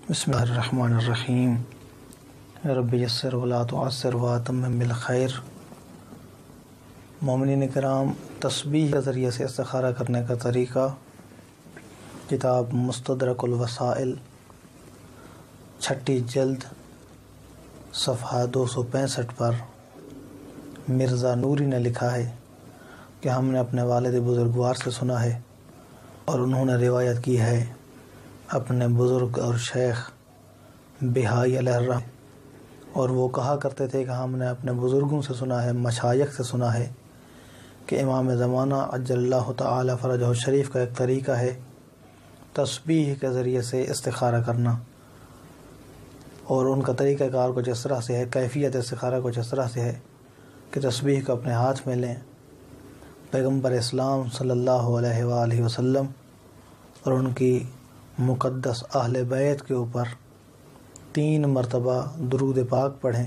بسم اللہ الرحمن الرحیم رب یسر ولا تعسر واتمم بالخیر۔ مومنین کرام، تسبیح کے ذریعے سے استخارہ کرنے کا طریقہ کتاب مستدرک الوسائل 6 جلد صفحہ 265 پر مرزا نوری نے لکھا ہے کہ ہم نے اپنے والد بزرگوار سے سنا ہے اور انہوں نے روایت کی ہے اپنے بزرگ اور شیخ بہائی علیہ الرحمہ، اور وہ کہا کرتے تھے کہ ہم نے اپنے بزرگوں سے سنا ہے، مشائخ سے سنا ہے کہ امام زمانہ عجل اللہ تعالی فرجہ الشریف کا ایک طریقہ ہے تسبیح کے ذریعے سے استخارہ کرنا، اور ان کا طریقہ کار کچھ اس طرح سے ہے، کیفیت استخارہ کچھ اس طرح سے ہے کہ تسبیح کو اپنے ہاتھ میں لیں، پیغمبر اسلام صلی اللہ علیہ وآلہ وسلم اور ان کی مقدس اہل بیت کے اوپر 3 مرتبہ درود پاک پڑھیں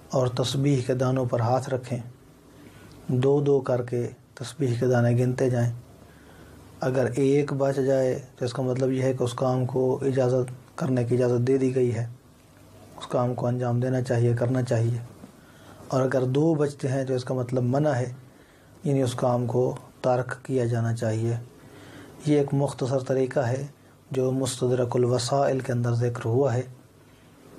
اور تسبیح کے دانوں پر ہاتھ رکھیں، 2 کر کے تسبیح کے دانے گنتے جائیں۔ اگر ایک بچ جائے تو اس کا مطلب یہ ہے کہ اس کام کو اجازت کرنے کی اجازت دے دی گئی ہے، اس کام کو انجام دینا چاہیے، کرنا چاہیے، اور اگر 2 بچتے ہیں تو اس کا مطلب منع ہے، یعنی اس کام کو ترک کیا جانا چاہیے۔ یہ ایک مختصر طریقہ ہے جو مستدرک الوسائل کے اندر ذکر ہوا ہے۔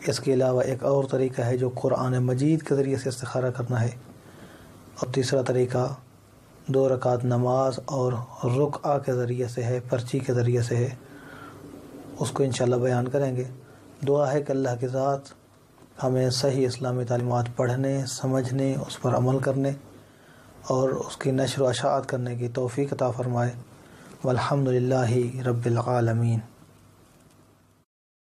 اس کے علاوہ ایک اور طریقہ ہے جو قرآن مجید کے ذریعے سے استخارہ کرنا ہے، اور تیسرا طریقہ 2 رکعت نماز اور رکعہ کے ذریعے سے ہے، پرچی کے ذریعے سے ہے، اس کو انشاءاللہ بیان کریں گے۔ دعا ہے کہ اللہ کی ذات ہمیں صحیح اسلامی تعلیمات پڑھنے، سمجھنے، اس پر عمل کرنے اور اس کی نشر و اشاعت کرنے کی توفیق عطا فرمائے۔ والحمد للہ رب العالمین۔